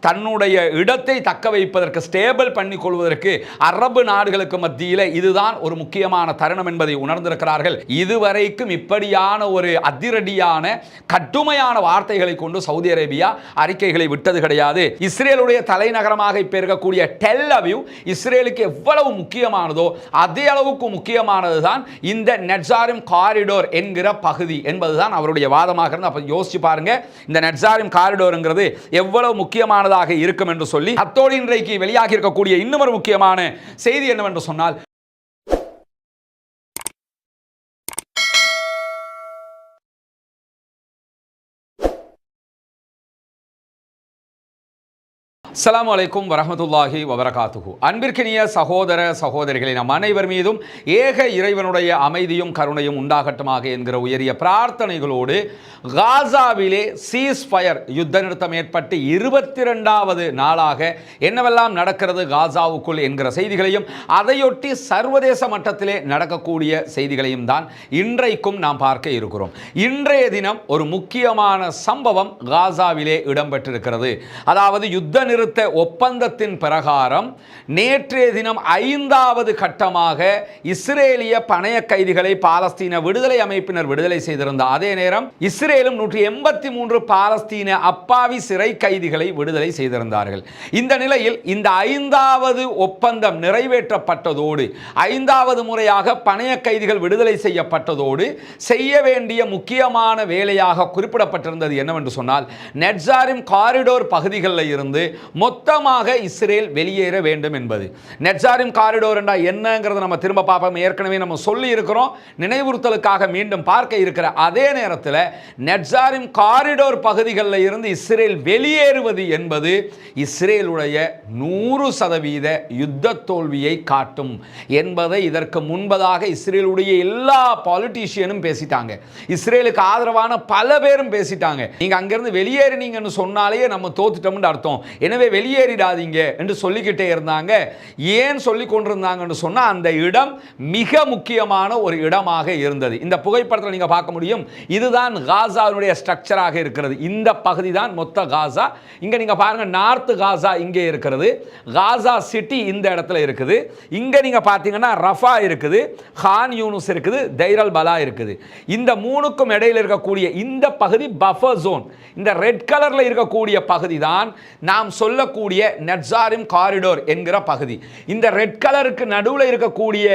தன்னுடைய இடத்தை தக்க வைப்பதற்கு, ஸ்டேபிள் பண்ணிக் கொள்வதற்கு அரபு நாடுகளுக்கு மத்தியில் இதுதான் ஒரு முக்கியமான தருணம் என்பதை உணர்ந்திருக்கிறார்கள். இதுவரைக்கும் இப்படியான ஒரு அதிரடியான கடுமையான வார்த்தைகளை கொண்டு சவுதி அரேபியா அறிக்கைகளை விட்டது கிடையாது. இஸ்ரேலுடைய தலைநகரமாக இப்ப இருக்கக்கூடிய டெல் அவீவ் இஸ்ரேலுக்கு எவ்வளவு முக்கியமானதோ அதே அளவுக்கு முக்கியமானதுதான் இந்த நெட்சாரிம் காரிடோர் என்கிற பகுதி என்பதுதான் அவருடைய வாதமாக இருந்து. அப்ப யோசிச்சு பாருங்க, இந்த நெட்சாரிம் காரிடோர்ங்கிறது எவ்வளவு முக்கியமானதாக இருக்கும் என்று சொல்லி. அத்தோடு இன்றைக்கு வெளியாகி இருக்கக்கூடிய இன்னும் ஒரு முக்கியமான செய்தி என்னவென்று சொன்னால், அஸ்ஸலாமு அலைக்கும் வரஹ்மத்துல்லாஹி வபரகாத்துஹு. அன்பிற்கினிய சகோதர சகோதரிகளே, நம் அனைவர் மீதும் ஏக இறைவனுடைய அமைதியும் கருணையும் உண்டாகட்டுமாக என்கிற உயரிய பிரார்த்தனைகளோடு காசாவிலே சீஸ் ஃபயர் யுத்த நிறுத்தம் ஏற்பட்டு 22வது நாளாக என்னவெல்லாம் நடக்கிறது காசாவுக்குள் என்கிற செய்திகளையும் அதையொட்டி சர்வதேச மட்டத்திலே நடக்கக்கூடிய செய்திகளையும் தான் இன்றைக்கும் நாம் பார்க்க இருக்கிறோம். இன்றைய தினம் ஒரு முக்கியமான சம்பவம் காசாவிலே இடம்பெற்றிருக்கிறது. அதாவது யுத்த நிறுத்த ஒப்பந்தத்தின் பிரகாரம் நேற்றைய தினம் 5வது கட்டமாக இஸ்ரேலிய பணைய கைதிகளை பாலஸ்தீன விடுதலை அமைப்பினர் விடுதலை செய்திருந்த அதே நேரம் இஸ்ரேலும் 183 பாலஸ்தீன அப்பாவி சிறை கைதிகளை விடுதலை செய்திருந்தார்கள். இந்த நிலையில் இந்த 5வது ஒப்பந்தம் நிறைவேற்றப்பட்டதோடு 5வது முறையாக பணைய கைதிகள் விடுதலை செய்யப்பட்டதோடு செய்ய வேண்டிய முக்கியமான வேலையாக குறிப்பிடப்பட்டிருந்தது என்னவென்று சொன்னால், நெட்சாரிம் காரிடோர் பகுதிகளில் இருந்து மொத்தமாக இஸ்ரேல் வெளியேற வேண்டும் என்பது. நெட்சாரிம் காரிடோர் என்றால் என்னங்கிறத நம்ம திரும்ப பார்ப்போம். ஏற்கனவே நம்ம சொல்லி இருக்கிறோம், நினைவுறுத்தலுக்காக மீண்டும் பார்க்க இருக்கிற அதே நேரத்தில் நெட்சாரிம் காரிடோர் பகுதிகளில் இருந்து இஸ்ரேல் வெளியேறுவது என்பது இஸ்ரேலுடைய 100% யுத்த தோல்வியை காட்டும் என்பதை இதற்கு முன்பதாக இஸ்ரேலுடைய எல்லா பாலிட்டிஷியனும் பேசிட்டாங்க. இஸ்ரேலுக்கு ஆதரவான பல பேரும் பேசிட்டாங்க. நீங்க அங்கிருந்து வெளியேறினீங்கன்னு சொன்னாலே நம்ம தோத்துட்டோம்னு அர்த்தம், எனவே வெளியேறிடாதீங்க என்று சொல்லிக்கிட்டே இருந்தாங்க. ஏன் சொல்லிக் கொண்டிருந்தாங்கன்னு சொன்னா, அந்த இடம் மிக முக்கியமான ஒரு இடமாக இருந்தது. இந்த புகைப்படத்தில் நீங்க பார்க்க முடியும், இதுதான் காசாவுடைய ஸ்ட்ரக்சராக இருக்கிறது. இந்த பகுதி தான் மொத்த காசா. இங்க நீங்க பாருங்க, நார்த் காசா இங்கே இருக்கிறது, காசா சிட்டி இந்த இடத்துல இருக்குது. இங்க நீங்க பார்த்தீங்கன்னா ரஃபா இருக்குது, கான் யூனுஸ் இருக்குது, தைர் அல் பலா இருக்குது. இந்த மூணுக்கும் இடையில் இருக்கக்கூடிய இந்த பகுதி பஃபர் ஜோன். இந்த ரெட் கலர்ல இருக்கக்கூடிய பகுதி தான் நாம் சொல்லக்கூடிய நெட்சாரிம் காரிடோர் என்கிற பகுதி. இந்த ரெட் கலருக்கு நடுவில் இருக்கக்கூடிய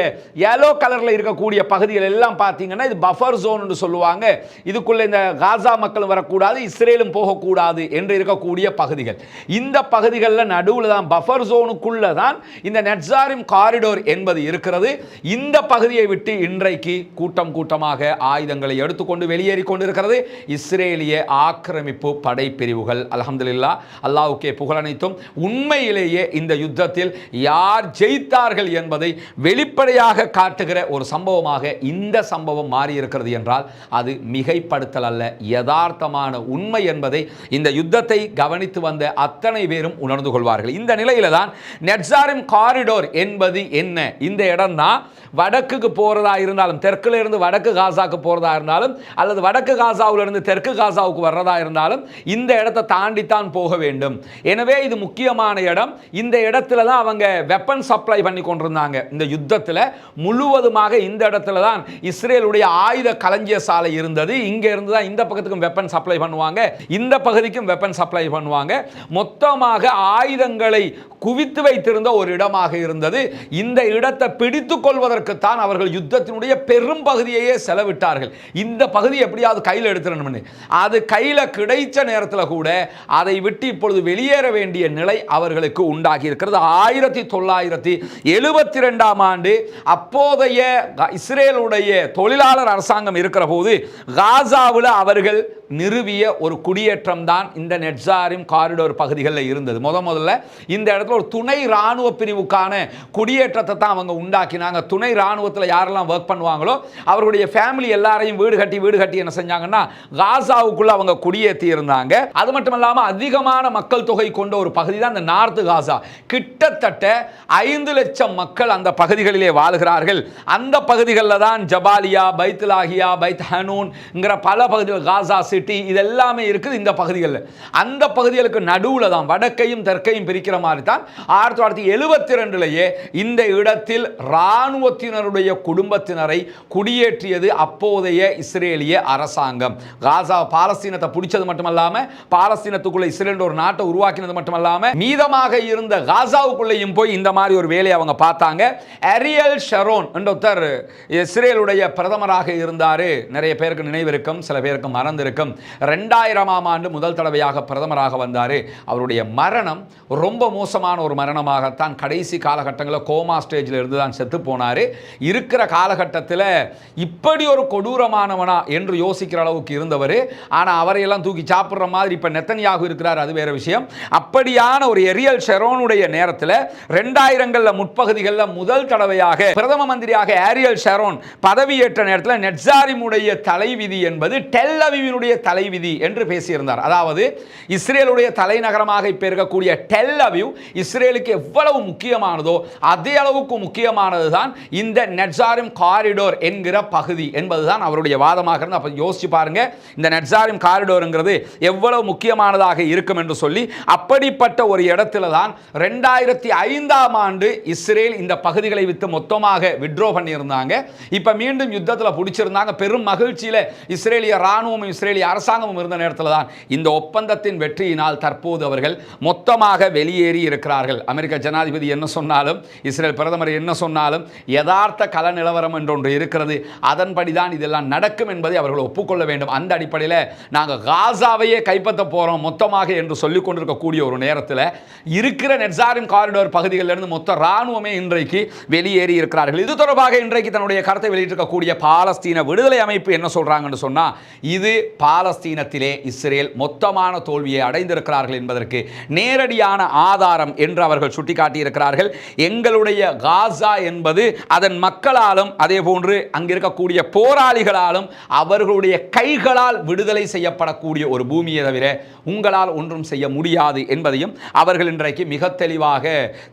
yellow கலர்ல இருக்கக்கூடிய பகுதிகள் எல்லாம் பார்த்தீங்கன்னா இது பஃபர் ஜோன் என்று சொல்லுவாங்க. இதுக்குள்ள இந்த காசா மக்கள் வரக்கூடாது, இஸ்ரேலும் போகக்கூடாது என்று இருக்கக்கூடிய பகுதிகள். இந்த பகுதிகளில் நடுவில் தான் பஃபர் ஜோனுக்குள்ள தான் இந்த நெட்சாரிம் காரிடோர் என்பது இருக்கிறது. இந்த பகுதியை விட்டு இன்றைக்கு கூட்டம் கூட்டமாக ஆயுதங்களை எடுத்துக்கொண்டு வெளியேறி கொண்டிருக்கிறது இஸ்ரேலிய ஆக்கிரமிப்பு படைப்பிரிவுகள். அல்ஹம்துலில்லாஹ், அல்லாஹ்வுக்கே புகழ் அனைத்தும். உண்மையிலேயே இந்த யுத்தத்தில் யார் ஜெயித்தார்கள் என்பதை வெளிப்படையாக காட்டுகிற ஒரு சம்பவமாக இந்த சம்பவம் மாறி இருக்கிறது என்றால் அது மிகைப்படுத்தல் அல்ல, யதார்த்தமான உண்மை என்பதை இந்த யுத்தத்தை கவனித்து வந்த அத்தனை பேரும் உணர்ந்து கொள்வார்கள். இந்த நிலையில தான் நெட்சாரிம் காரிடோர் என்பது என்ன? இந்த இடம் தான் வடக்குக்கு போறதா இருந்தாலும், தெற்குல இருந்து வடக்கு காசாக்கு போறதா இருந்தாலும் அல்லது வடக்கு காசாவில் இருந்து தெற்கு காசாவுக்கு வர்றதா இருந்தாலும் இந்த இடத்தை தாண்டித்தான் போக வேண்டும். எனவே இது முக்கியமான இடம். இந்த இடத்துல தான் அவங்க வெப்பன் சப்ளை பண்ணி கொண்டிருந்தாங்க. இந்த யுத்தத்தில் முழுவதுமாக இந்த இடத்துல தான் இஸ்ரேலுடைய ஆயுத களஞ்சிய சாலை இருந்தது. இங்க இருந்து தான் இந்த பக்கத்துக்கும் வெப்பன் சப்ளை பண்ணுவாங்க, இந்த பகுதிக்கும் வெப்பன் சப்ளை பண்ணுவாங்க. மொத்தமாக ஆயுதங்களை குவித்து வைத்திருந்த ஒரு இடமாக இருந்தது. இந்த இடத்தை பிடித்துக் கொள்வதற்குத்தான் அவர்கள் யுத்தத்தினுடைய பெரும் பகுதியையே செலவிட்டார்கள். இந்த பகுதி எப்படியாவது கையில் எடுத்துடணும்னு. அது கையில் கிடைச்ச நேரத்தில் கூட அதை விட்டு இப்பொழுது வெளியேற வேண்டிய நிலை அவர்களுக்கு உண்டாகி இருக்கிறது. 1972ஆம் ஆண்டு அப்போதைய இஸ்ரேலுடைய தொழிலாளர் அரசாங்கம் இருக்கிற போது காசாவில் அவர்கள் நிறுவிய ஒரு குடியேற்றம் தான் இந்த நெட்சாரிம் காரிடோர் பகுதிகளில் இருந்தது. முதல்ல இந்த இடத்துல ஒரு துணை ராணுவ பிரிவுக்கான குடியேற்றத்தை தான் அவங்க உண்டாக்கினாங்க. துணை ராணுவத்தில் யாரெல்லாம் ஒர்க் பண்ணுவாங்களோ அவருடைய ஃபேமிலி எல்லாரையும் வீடு கட்டி என்ன செஞ்சாங்கன்னா காசாவுக்குள்ள அவங்க குடியேற்றி இருந்தாங்க. அது மட்டும் இல்லாமல் அதிகமான மக்கள் தொகை கொண்ட ஒரு பகுதி தான் இந்த நார்த் காசா. கிட்டத்தட்ட 5 லட்சம் மக்கள் அந்த பகுதிகளிலே வாழ்கிறார்கள். அந்த பகுதிகளில் தான் ஜபாலியா, பைத்துலாகியா, பைத் ஹனூன்ங்கிற பல பகுதிகள், காசா சிட்டி இதெல்லாமே இருக்குது இந்த பகுதிகளில். அந்த பகுதிகளுக்கு நடுவில் தான் வடக்கையும் தெற்கையும் பிரிக்கிற மாதிரி தான் 1972 இந்த இடத்தில் இராணுவத்தினருடைய குடும்பத்தினரை குடியேற்றியது அப்போதைய இஸ்ரேலிய அரசாங்கம். காசா பாலஸ்தீனத்தை பிடிச்சது மட்டுமல்லாம, பாலஸ்தீனத்துக்குள்ள இஸ்ரேல் ஒரு நாட்டை உருவாக்கினது மட்டுமல்லாம, மீதமாக இருந்த காசாவுக்குள்ளேயும் போய் இந்த மாதிரி ஒரு வேலையை அவங்க பார்த்தாங்க. அரியல் ஷரோன் என்றொருத்தர் இஸ்ரேலுடைய பிரதமராக இருந்தார். நிறைய பேருக்கு நினைவிருக்கும், சில பேருக்கு மறந்திருக்கும். 2000ஆம் ஆண்டு முதல் தடவையாக பிரதமராக வந்தார். அவருடைய மரணம் ரொம்ப மோசமான ஒரு மரணமாகத்தான். கடைசி காலகட்டங்களில் கோமா ஸ்டேஜில் இருந்து தான் செத்து போனார். இருக்கிற காலகட்டத்தில் இப்படி ஒரு கொடூரமானவனா என்று யோசிக்கிற அளவுக்கு இருந்தவர். ஆனால் அவரையெல்லாம் தூக்கி சாப்பிட்ற மாதிரி இப்போ நெத்தன்யாகு இருக்கிறார், அது வேற விஷயம். அப்படியான ஒரு எரியல் ஷெரோனுடைய நேரத்தில் 2000களில் முற்பகுதிகளில் முதல் தடவையாக பிரதம மந்திரியாக ஏரியல் ஷெரோன் பதவியேற்ற நேரத்தில் நெட்சாரிமுடைய தலைவிதி என்பது டெல் அவிவினுடைய தலைவிதி என்று பேசியிருந்தார். அதாவது இஸ்ரேலுடைய தலைநகரமாக இப்போ இருக்கக்கூடிய டெல் அவிவ் இஸ்ரேலுக்கு எவ்வளவு முக்கியமானதோ அதே அளவுக்கு முக்கியமானது தான் இந்த நெட்சாரிம் காரிடோர் என்கிற பகுதி என்பதுதான் அவருடைய வாதமாக இருந்து. அப்போ யோசிச்சு பாருங்க, இந்த நெட்சாரிம் காரிடோர்ங்கிறது எவ்வளவு முக்கியமானதாக இருக்கும் என்று சொல்லி. அப்படிப்பட்ட ஒரு இடத்துல தான் 2005ஆம் ஆண்டு இஸ்ரேல் இந்த பகுதிகளை விட்டு மொத்தமாக வித்ட்ரோ பண்ணியிருந்தாங்க. இப்போ மீண்டும் யுத்தத்தில் பிடிச்சிருந்தாங்க. பெரும் மகிழ்ச்சியில் இஸ்ரேலிய ராணுவமும் இஸ்ரேலிய அரசாங்கமும் இருந்த நேரத்தில் தான் இந்த ஒப்பந்தத்தின் வெற்றியினால் தற்போது அவர்கள் மொத்தமாக வெளியேறி இருக்கிறார்கள். அமெரிக்க ஜனாதிபதி என்ன சொன்னாலும், இஸ்ரேல் பிரதமர் என்ன சொன்னாலும், யதார்த்த கள நிலவரம் என்றொன்று இருக்கிறது. அதன்படிதான் இதெல்லாம் நடக்கும் என்பதை அவர்கள் ஒப்புக்கொள்ள வேண்டும். அந்த அடிப்படையில் நாங்கள் காசாவையே கைப்பற்ற போகிறோம் மொத்தமாக என்று சொல்லிக் கொண்டிருக்கக்கூடிய ஒரு நேரத்தில் இருக்கிற நெட்சாரிம் காரிடோர் பகுதிகளிலிருந்து மொத்த இராணுவமே இன்றைக்கு வெளியேறி இருக்கிறார்கள். இது தொடர்பாக இன்றைக்கு தன்னுடைய கருத்தை வெளியிட்டிருக்கக்கூடிய பாலஸ்தீன விடுதலை அமைப்பு என்ன சொல்றாங்கன்னு சொன்னா, இது பாலஸ்தீனத்திலே இஸ்ரேல் மொத்தமான தோல்வியை அடைந்திருக்கிறார்கள் என்பதற்கு நேரடியான ஆதாரம் என்று அவர்கள் சுட்டிக்காட்டியிருக்கிறார்கள். எங்களுடைய காசா என்பது அதன் மக்களாலும் அதே போன்று அங்கிருக்கக்கூடிய போராளிகளாலும் அவர்களுடைய கைகளால் விடுதலை செய்யப்படக்கூடிய ஒரு பூமியை தவிர உங்களால் ஒன்றும் செய்ய முடியாது என்பதையும் அவர்கள் இன்றைக்கு மிக தெளிவாக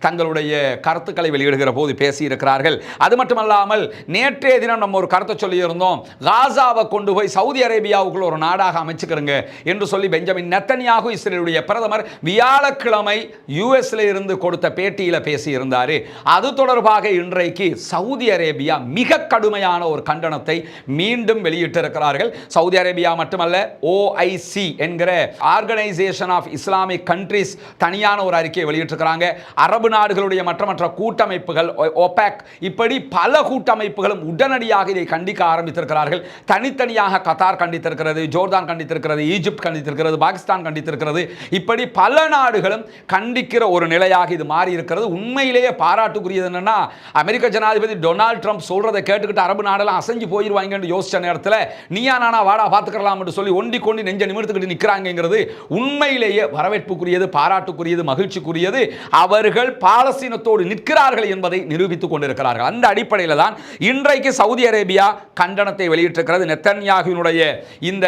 தங்களுடைய கருத்துக்களை வெளியிடுகிற போது பேசியிருக்கிறார்கள். அது மட்டுமல்லாமல் நேற்றைய தினம் நம்ம ஒரு கருத்தை சொல்லியிருந்தோம், காசாவை கொண்டு போய் சவுதி அரேபியாவுக்குள்ள ஒரு நாடாக அமைச்சுக்கிறங்க என்று சொல்லி பெஞ்சமின் நெத்தன்யாகு இஸ்ரேலுடைய பிரதமர் வியாழக்கிழமை யுஎஸ்ல இருந்து கொடுத்த பேட்டியில் பேசியிருந்தார். அது தொடர்பாக இன்றைக்கு சவுதி அரேபியா மிக கடுமையான ஒரு கண்டனத்தை மீண்டும் வெளியிட்டிருக்கிறார்கள். சவுதி அரேபியா மட்டுமல்ல, ஓஐசி என்கிற ஆர்கனைசேஷன் ஆஃப் இஸ்லாமிக் கண்ட்ரிஸ் தனியான ஒரு அறிக்கையை வெளியிட்டிருக்கிறாங்க. அரபு நாடுகளுடைய மற்ற கூட்டமைப்புகள், ஒபெக், இப்படி பல கூட்டமைப்புகளும் உடனடியாக இதை கண்டிக்க ஆரம்பித்திருக்கிறார்கள். தனித்தனியாக கத்தார் கண்டித்திருக்கிறது, ஜோர்தான் கண்டித்திருக்கிறது, ஈஜிப்ட் கண்டித்திருக்கிறது, பாகிஸ்தான் கண்டித்திருக்கிறது. இப்படி பல நாடுகளும் கண்டிக்கிற ஒரு நிலையாக இது மாறி இருக்கிறது. உண்மையிலேயே பாராட்டுக்குரியது என்னன்னா, அமெரிக்க ஜனாதிபதி டொனால்ட் ட்ரம்ப் சொல்றதை கேட்டுக்கிட்டு அரபு நாடெல்லாம் அசைஞ்சு போயிருவாங்கன்னு யோசிச்ச நேரத்தில் நீயா நானா வாடா பார்த்துக்கலாம் என்று சொல்லி ஒண்டி கொண்டு நெஞ்ச நிமிர்த்துக்கிட்டு நிற்கிறாங்கிறது உண்மையிலேயே வரவேற்புக்குரியது, பாராட்டுக்குரியது, மகிழ்ச்சிக்குரியது. அவர்கள் பாலஸ்தீனத்தோடு நிற்கிறார்கள் என்பதை நிரூபித்துக் கொண்டிருக்கிறார்கள். அந்த அடிப்படையில் தான் இன்றைக்கு சவுதி அரேபியா கண்டனத்தை வெளியிட்டிருக்கிறது. நெத்தன்யாகுவினுடைய இந்த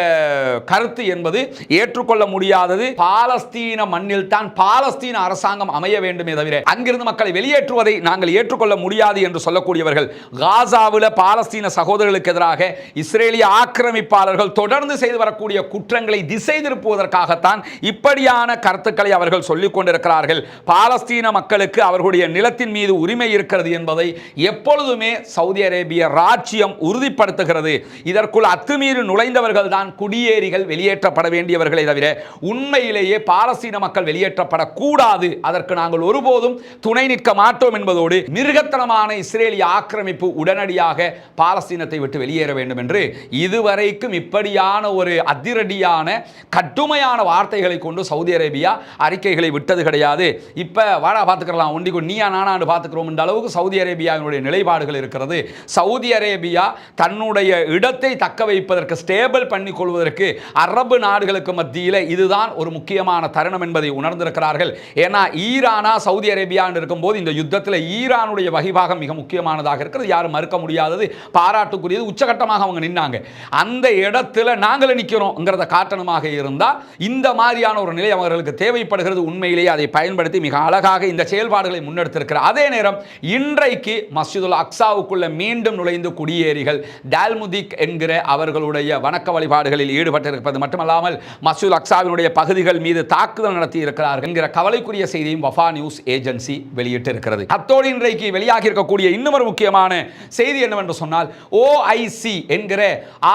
கருத்து என்பது ஏற்றுக்கொள்ள முடியாதது. பாலஸ்தீன மண்ணில் தான் பாலஸ்தீன அரசாங்கம் அமைய வேண்டுமே தவிர அங்கிருந்து மக்களை வெளியேற்றுவதை நாங்கள் ஏற்றுக்கொள்ள முடியாது என்று சொல்லக்கூடியவர்கள் காசாவில் பாலஸ்தீன சகோதரர்களுக்கு எதிராக இஸ்ரேலிய ஆக்கிரமிப்பாளர்கள் தொடர்ந்து செய்து வரக்கூடிய குற்றங்களை திசை திருப்புவதற்காகத்தான் இப்படியான கருத்துக்களை அவர்கள் சொல்லிக் கொண்டிருக்கிறார்கள். பாலஸ்தீன மக்களுக்கு அவர்களுடைய நிலத்தின் மீது உரிமை இருக்கிறது என்பதை எப்பொழுதுமே சவுதி அரேபிய ராஜ்யம் உறுதிப்படுத்துகிறது. இதற்குள் அத்துமீறி நுழைந்தவர்கள் தான் குடியேறிகள், வெளியேற்றப்பட வேண்டியவர்களை தவிர உண்மையிலேயே பாலஸ்தீன மக்கள் வெளியேற்றப்படக்கூடாது. அதற்கு நாங்கள் ஒருபோதும் துணை நிற்க மாட்டோம் என்பதோடு மிருகத்தனமான இஸ்ரேலிய ஆக்கிரமிப்பு உடனடியாக பாலஸ்தீனத்தை விட்டு வெளியேற வேண்டும் என்று இதுவரைக்கும் இப்படியான ஒரு அதிரடியான கடுமையான வார்த்தைகளை கொண்டு சவுதி அரேபியா அறிக்கைகளை விட்டது கிடையாது. இப்ப வாடா பார்த்துக்கலாம், ஒண்டிக்கு நீயா நானாண்டு பார்த்துக்கிறோம் என்ற அளவுக்கு சவுதி அரேபியாவினுடைய நிலைப்பாடுகள் இருக்கிறது. சவுதி அரேபியா தன்னுடைய இடத்தை தக்க வைப்பதற்கு, ஸ்டேபிள் பண்ணிக் கொள்வதற்கு அரபு நாடுகளுக்கு மத்தியில் இதுதான் ஒரு முக்கியமான தருணம் என்பதை உணர்ந்திருக்கிறார்கள். ஏன்னா ஈரானா சவுதி அரேபியா இருக்கும்போது இந்த யுத்தத்தில் ஈரானுடைய வகிபாகம் மிக முக்கியமானதாக இருக்கிறது, யாரும் மறுக்க முடியாதது, பாராட்டுக்குரியது. உச்சகட்டமாக அவங்க நின்னாங்க. அந்த இடத்துல நாங்கள் நிற்கிறோம்ங்கிறத காட்டணமாக இருந்தால் இந்த மாதிரியான ஒரு நிலை அவர்களுக்கு தேவைப்படுகிறது. உண்மையிலேயே அதை பயன்படுத்தி மிக அழகாக இந்த செயல்பாடுகளை முன்னெடுத்திருக்கிறார். அதே நேரம் இன்றைக்கு மஸ்ஜிதுல் அக்ஸாவுக்குள்ள மீண்டும் நுழைந்து குடியேறிகள் டால்முதிக் என்கிற அவர்களுடைய வணக்க வழிபாடுகளில் நடவடிக்கைகளில் ஈடுபட்டிருப்பது மட்டுமல்லாமல் மஸ்ஜிதுல் அக்ஸாவினுடைய பகுதிகள் மீது தாக்குதல் நடத்தி இருக்கிறார்கள் என்கிற கவலைக்குரிய செய்தியும் வஃபா நியூஸ் ஏஜென்சி வெளியிட்டிருக்கிறது. அத்தோடு இன்றைக்கு வெளியாகி இருக்கக்கூடிய இன்னும் ஒரு முக்கியமான செய்தி என்னவென்று சொன்னால், OIC என்கிற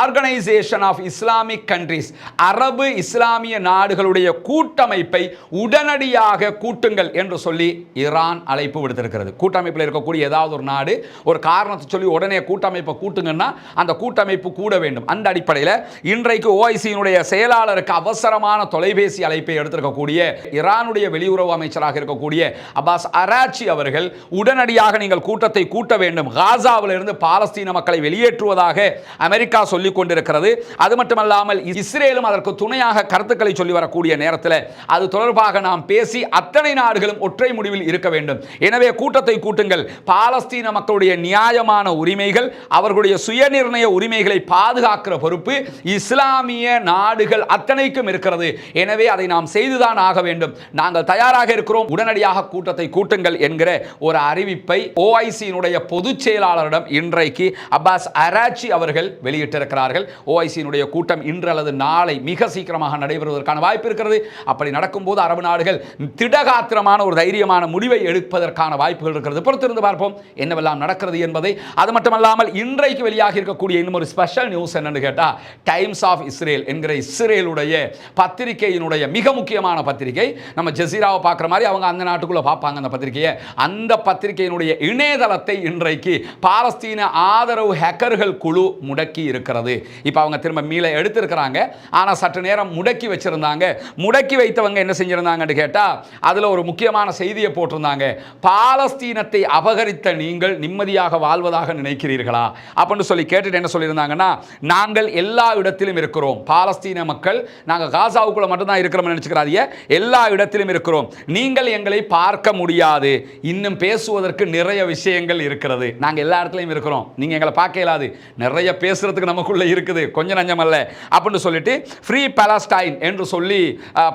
ஆர்கனைசேஷன் ஆஃப் இஸ்லாமிக் கண்ட்ரீஸ், அரபு இஸ்லாமிய நாடுகளுடைய கூட்டமைப்பை உடனடியாக கூட்டுங்கள் என்று சொல்லி ஈரான் அழைப்பு விடுத்திருக்கிறது. கூட்டமைப்பில் இருக்கக்கூடிய ஏதாவது ஒரு நாடு ஒரு காரணத்தை சொல்லி உடனே கூட்டமைப்பை கூட்டுங்கன்னா அந்த கூட்டமைப்பு கூட வேண்டும். அந்த அடிப்படையில் இன்றைக்கு OIC-னுடைய செயலாளருக்கு அவசரமான தொலைபேசி அழைப்பை எடுத்திருக்கக்கூடிய ஈரானுடைய வெளியுறவு அமைச்சராக இருக்கக்கூடிய அப்பாஸ் அராச்சி அவர்கள் உடனடியாக நீங்கள் கூட்டத்தை கூட்ட வேண்டும், காசாவிலிருந்து பாலஸ்தீன மக்களை வெளியேற்றுவதாக அமெரிக்கா சொல்லிக் கொண்டிருக்கிறது. அது மட்டுமல்லாமல் இஸ்ரேலும் அதற்கு துணையாக கருத்துக்களை சொல்லி வரக்கூடிய நேரத்தில் அது தொடர்பாக நாம் பேசி அத்தனை நாடுகளும் ஒற்றை முடிவில் இருக்க வேண்டும். எனவே கூட்டத்தை கூட்டுங்கள். பாலஸ்தீன மக்களுடைய நியாயமான உரிமைகள், அவர்களுடைய சுயநிர்ணய உரிமைகளை பாதுகாக்கிற பொறுப்பு இஸ்லாமிய நாடுகள் அத்தனைக்கும் இருக்கிறது. எனவே அதை நாம் செய்துதான் ஆக வேண்டும். நாங்கள் தயாராக இருக்கிறோம், உடனடியாக கூட்டத்தை கூட்டுங்கள் என்கிற ஒரு அறிவிப்பை OIC-னுடைய பொதுச் செயலாளரிடம் இன்றைக்கு அப்பாஸ் அராச்சி அவர்கள் வெளியிட்டிருக்கிறார்கள். OIC-னுடைய கூட்டம் இன்று அல்லது நாளை மிக சீக்கிரமாக நடைபெறுவதற்கான வாய்ப்பு இருக்கிறது. அப்படி நடக்கும்போது அரபு நாடுகள் திடகாத்திரமான ஒரு தைரியமான முடிவை எடுப்பதற்கான வாய்ப்புகள் இருக்கிறது. பொறுத்திருந்து பார்ப்போம் என்னவெல்லாம் நடக்கிறது என்பதை. அது மட்டுமல்லாமல் இன்றைக்கு வெளியாகி இருக்கக்கூடிய இன்னும் ஒரு ஸ்பெஷல் நியூஸ் என்னன்னு கேட்டால், டைம்ஸ் ஆஃப் இஸ்ரேல் என்கிற இஸ்ரேலுடைய பத்திரிகையினுடைய மிக முக்கியமான பத்திரிகை. நம்ம ஜசீராவை பார்க்குற மாதிரி அவங்க அந்த நாட்டுக்குள்ளே பார்ப்பாங்க அந்த பத்திரிகையை. அந்த பத்திரிகையினுடைய இணையதளத்தை இன்றைக்கு பாலஸ்தீன ஆதரவு ஹேக்கர்கள் குழு முடக்கி இருக்கிறது. இப்போ அவங்க திரும்ப மீள எடுத்திருக்கிறாங்க. ஆனால் சற்று நேரம் முடக்கி வச்சிருந்தாங்க. முடக்கி வைத்தவங்க என்ன செஞ்சிருந்தாங்கன்னு கேட்டால், அதில் ஒரு முக்கியமான செய்தியை போட்டிருந்தாங்க. பாலஸ்தீனத்தை அபகரித்த நீங்கள் நிம்மதியாக வாழ்வதாக நினைக்கிறீர்களா அப்படின்னு சொல்லி கேட்டுட்டு என்ன சொல்லியிருந்தாங்கன்னா, நாங்கள் எல்லா இடத்திலும் இருக்கிறோம், பாலஸ்தீன மக்கள் நாங்கள் காசாவுக்குள்ள மட்டும்தான் இருக்கிறோம்னு நினைச்சுக்கிறாதீங்க, எல்லா இடத்திலும் இருக்கிறோம், நீங்கள் எங்களை பார்க்க முடியாது, இன்னும் பேசுவதற்கு நிறைய விஷயங்கள் இருக்கிறது, நாங்கள் எல்லா இடத்துலையும் இருக்கிறோம், நீங்கள் எங்களை பார்க்க இயலாது, நிறைய பேசுறதுக்கு நமக்குள்ள இருக்குது, கொஞ்சம் நஞ்சம் அல்ல அப்படின்னு சொல்லிட்டு ஃப்ரீ பாலஸ்டைன் என்று சொல்லி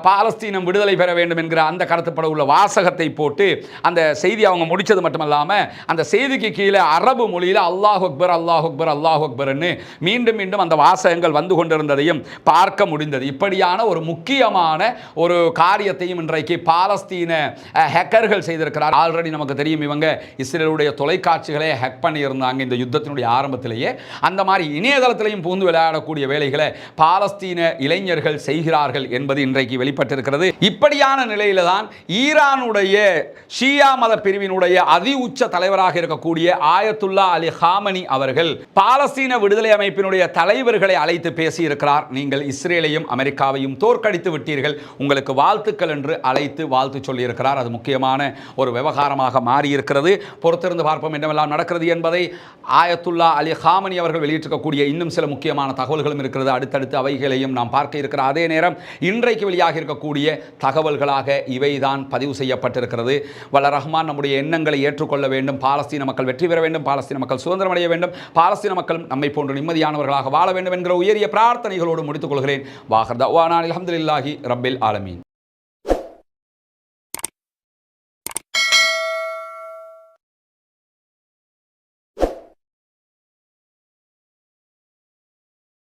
பாலஸ்தீனம் விடுதலை பெற வேண்டும் என்கிற அந்த கருத்துப்பட உள்ள வாசகத்தை போட்டு அந்த செய்தி அவங்க முடிச்சது மட்டுமல்லாமல் அந்த செய்திக்கு கீழே அரபு மொழியில் அல்லாஹ் அக்பர் அல்லாஹ் அக்பர் அல்லாஹ் அக்பர்னு மீண்டும் மீண்டும் அந்த வாசகங்கள் வந்து கொண்டிருந்ததையும் பார்க்க முடிந்தது. இப்படியான ஒரு முக்கியமான ஒரு காரியத்தையும் இன்றைக்கு பாலஸ்தீன ஹேக்கர்கள் செய்திருக்கிறார். ஆல்ரெடி நமக்கு தெரியும், இவங்க இஸ்ரேலுடைய தொலைக்காட்சிகளை ஹேக் பண்ணியிருந்தாங்க இந்த யுத்தத்தினுடைய ஆரம்பத்திலேயே. அந்த மாதிரி இணையதளத்திலையும் பூந்து விளையாடக்கூடிய வேலைகளை பாலஸ்தீன இளைஞர்கள் செய்கிறார்கள் என்பது இன்றைக்கு வெளிப்பட்டிருக்கிறது. இப்படியான நிலையில தான் ஈரானுடைய ஷியா மத பிரிவினுடைய அதி உச்ச தலைவராக இருக்கக்கூடிய ஆயத்துல்லா அலி ஹாமனி அவர்கள் பாலஸ்தீன விடுதலை அமைப்பினுடைய தலைவர்களை அழைத்து பேசி இருக்கிறார். நீங்கள் இஸ்ரேலையும் அமெரிக்காவையும் தோற்கடித்து விட்டீர்கள், உங்களுக்கு வாழ்த்துக்கள் என்று அழைத்து வாழ்த்து சொல்லி இருக்கிறார். அது முக்கியமான ஒரு விவகாரமாக மாறி இருக்கிறது. பொறுத்திருந்து பார்ப்போம் என்னவெல்லாம் நடக்கிறது என்பதை. ஆயத்துல்லா அலி ஹாமனி அவர்கள் வெளியிட்டிருக்கக்கூடிய இன்னும் சில முக்கியமான தகவல்களும் இருக்கிறது. அடுத்தடுத்து அவைகளையும் நாம் பார்க்க இருக்கிற அதே நேரம் இன்றைக்கு வெளியாக இருக்கக்கூடிய தகவல்களாக இவைதான் பதிவு செய்யப்பட்டிருக்கிறது. வல்ல ரஹ்மான் நம்முடைய எண்ணங்களை ஏற்றுக்கொள்ள வேண்டும், பாலஸ்தீன மக்கள் வெற்றி பெற வேண்டும், பாலஸ்தீன மக்கள் சுதந்திரம் அடைய வேண்டும், பாலஸ்தீன மக்கள் நம்மை போன்று நிம்மதியானவர்களாக வாழ வேண்டும் என்கிற உயரிய பிரார்த்தனைகளோடு முடித்துக் கொள்கிறேன். வாஹர் தஅவானா அல்ஹம்துலில்லாஹி ரப்பில் ஆலமீன்.